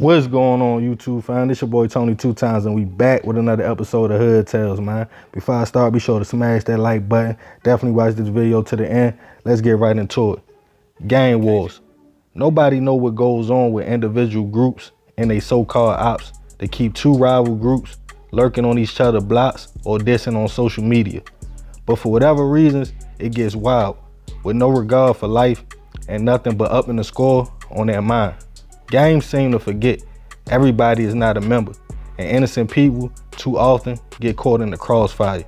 What's going on, YouTube fam? This your boy Tony 2Times, and we back with another episode of Hood Tales, man. Before I start, be sure to smash that like button. Definitely watch this video to the end. Let's get right into it. Gang wars. Nobody know what goes on with individual groups and they so-called ops. They keep two rival groups lurking on each other's blocks or dissing on social media. But for whatever reasons, it gets wild with no regard for life and nothing but upping the score on their mind. Gangs seem to forget everybody is not a member, and innocent people too often get caught in the crossfire.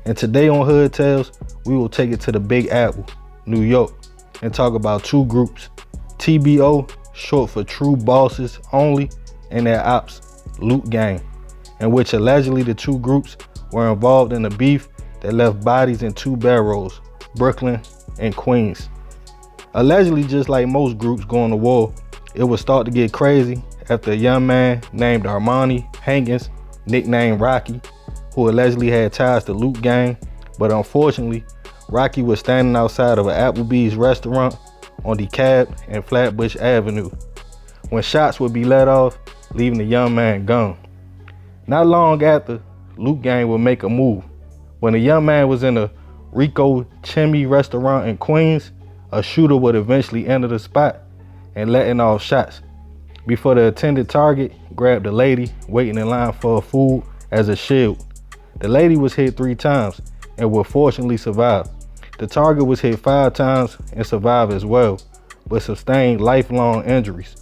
And today on Hood Tales, we will take it to the Big Apple, New York, and talk about two groups, TBO, short for True Bosses Only, and their ops, Loot Gang, in which allegedly the two groups were involved in a beef that left bodies in two barrels, Brooklyn and Queens. Allegedly, just like most groups going to war, it would start to get crazy after a young man named Armani Hankins, nicknamed Rocky, who allegedly had ties to Loot Gang, but unfortunately, Rocky was standing outside of an Applebee's restaurant on DeKalb and Flatbush Avenue when shots would be let off, leaving the young man gone. Not long after, Loot Gang would make a move. When the young man was in a Rico Chimney restaurant in Queens, a shooter would eventually enter the spot and letting off shots before the intended target grabbed the lady waiting in line for food as a shield. The lady was hit 3 times and would fortunately survive. The target was hit 5 times and survived as well, but sustained lifelong injuries.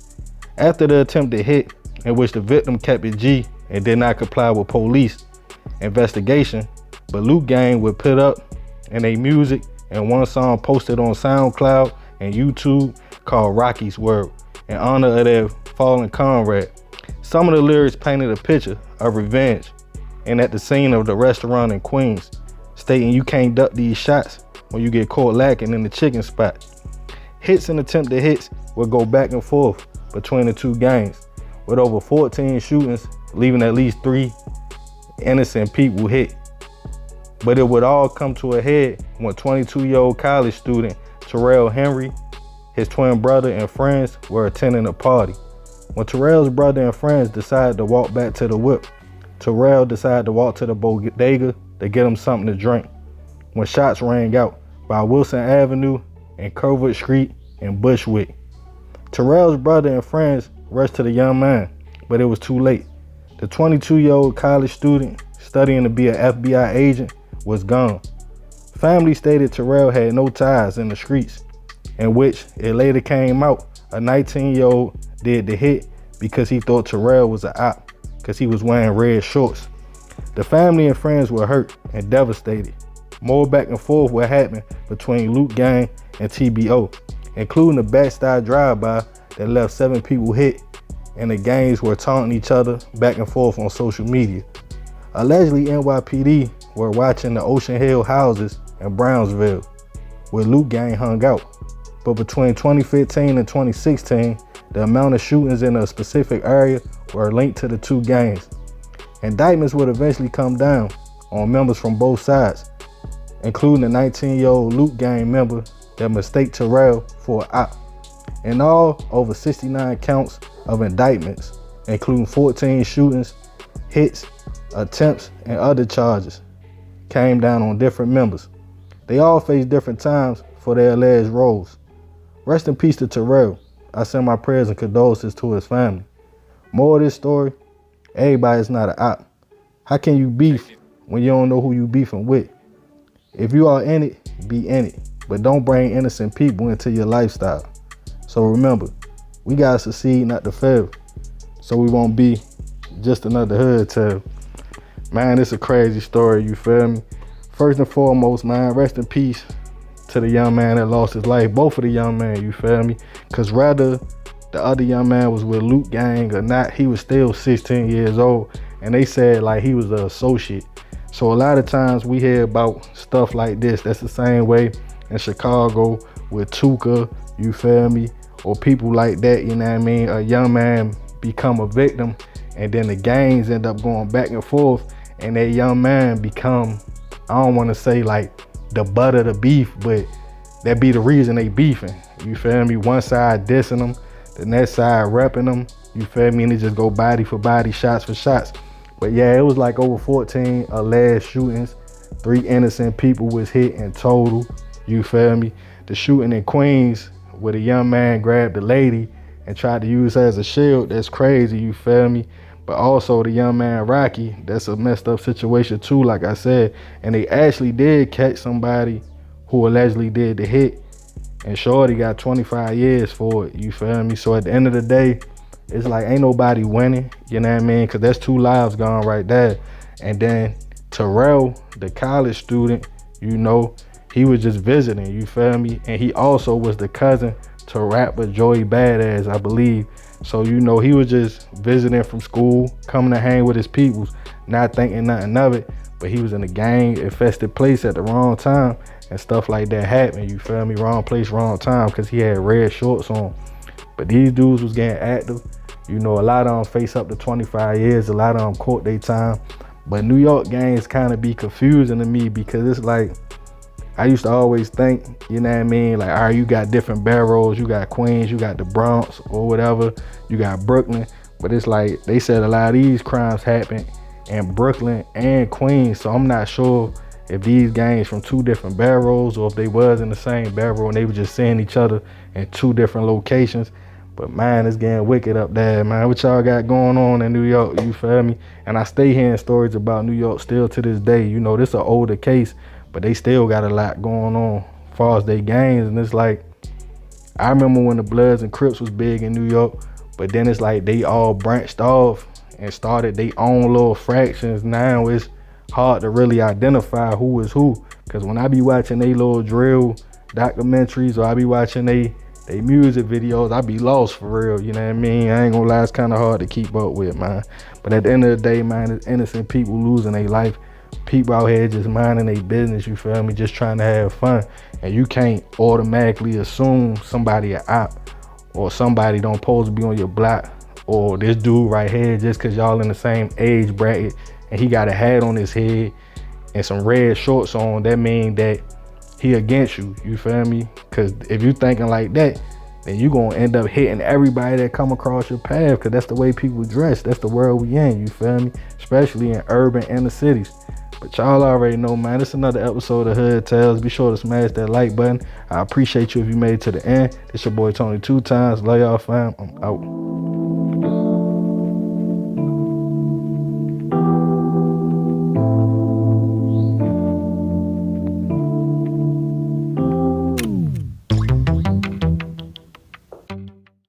After the attempted hit, in which the victim kept it G and did not comply with police investigation, but Loot Gang would put up in a music and one song posted on SoundCloud and YouTube called Rocky's World in honor of their fallen comrade. Some of the lyrics painted a picture of revenge and at the scene of the restaurant in Queens, stating you can't duck these shots when you get caught lacking in the chicken spot. Hits and attempted hits would go back and forth between the two gangs, with over 14 shootings, leaving at least 3 innocent people hit. But it would all come to a head when 22-year-old college student Terrell Henry, his twin brother and friends were attending a party. When Terrell's brother and friends decided to walk back to the whip, Terrell decided to walk to the bodega to get him something to drink when shots rang out by Wilson Avenue and Covert Street in Bushwick. Terrell's brother and friends rushed to the young man, but it was too late. The 22-year-old college student studying to be an FBI agent was gone. Family stated Terrell had no ties in the streets, in which it later came out a 19-year-old did the hit because he thought Terrell was an op because he was wearing red shorts. The family and friends were hurt and devastated. More back and forth would happen between Loot Gang and TBO, including a backside drive-by that left 7 people hit, and the gangs were taunting each other back and forth on social media. Allegedly, NYPD were watching the Ocean Hill houses in Brownsville, where Loot Gang hung out. But between 2015 and 2016, the amount of shootings in a specific area were linked to the two gangs. Indictments would eventually come down on members from both sides, including the 19-year-old Loot Gang member that mistaked Terrell for an op. In all, over 69 counts of indictments, including 14 shootings, hits, attempts, and other charges, came down on different members. They all faced different times for their alleged roles. Rest in peace to Terrell. I send my prayers and condolences to his family. More of this story, everybody's not an op. How can you beef when you don't know who you beefing with? If you are in it, be in it, but don't bring innocent people into your lifestyle. So remember, we gotta succeed, not to fail, so we won't be just another hood tale. Man, it's a crazy story, you feel me? First and foremost, man, rest in peace to the young man that lost his life. Both of the young men, you feel me? Because whether the other young man was with Loot Gang or not, he was still 16 years old. And they said like he was an associate. So a lot of times we hear about stuff like this. That's the same way in Chicago with Tuka, you feel me? Or people like that, you know what I mean? A young man become a victim and then the gangs end up going back and forth and that young man become, I don't want to say like the butt of the beef, but that be the reason they beefing. You feel me? One side dissing them, the next side repping them, You feel me? And it just go body for body, shots for shots. But yeah, it was like over 14 alleged shootings. 3 innocent people was hit in total. You feel me? The shooting in Queens where the young man grabbed the lady and tried to use her as a shield, that's crazy, you feel me? But also the young man Rocky, that's a messed up situation too, like I said. And they actually did catch somebody who allegedly did the hit, and Shorty got 25 years for it, you feel me? So at the end of the day, it's like ain't nobody winning, you know what I mean? Cause that's 2 lives gone right there. And then Terrell, the college student, you know, he was just visiting, you feel me? And he also was the cousin to rapper Joey Badass, I believe. So, you know, he was just visiting from school, coming to hang with his peoples, not thinking nothing of it. But he was in a gang infested place at the wrong time, and stuff like that happened, you feel me? Wrong place, wrong time, because he had red shorts on. But these dudes was getting active. You know, a lot of them face up to 25 years, a lot of them court their time. But New York gangs kind of be confusing to me, because it's like, I used to always think, you know what I mean? Like, all right, you got different boroughs, you got Queens, you got the Bronx or whatever, you got Brooklyn. But it's like, they said a lot of these crimes happen in Brooklyn and Queens. So I'm not sure if these gangs from 2 different boroughs or if they was in the same borough and they were just seeing each other in 2 different locations. But man, it's getting wicked up there, man. What y'all got going on in New York, you feel me? And I stay hearing stories about New York still to this day. You know, this is an older case, but they still got a lot going on as far as they gangs. And it's like, I remember when the Bloods and Crips was big in New York, but then it's like they all branched off and started their own little fractions. Now it's hard to really identify who is who, because when I be watching they little drill documentaries or I be watching they music videos, I be lost for real, you know what I mean? I ain't gonna lie, it's kind of hard to keep up with, man. But at the end of the day, man, it's innocent people losing their life. People out here just minding their business, you feel me? Just trying to have fun. And you can't automatically assume somebody a op or somebody don't supposed to be on your block, or this dude right here, just cause y'all in the same age bracket and he got a hat on his head and some red shorts on, that mean that he against you, you feel me? Cause if you thinking like that, then you gonna end up hitting everybody that come across your path, cause that's the way people dress. That's the world we in, you feel me? Especially in urban inner cities. But y'all already know, man, it's another episode of Hood Tales. Be sure to smash that like button. I appreciate you if you made it to the end. It's your boy Tony 2 Times. Love y'all, fam. I'm out.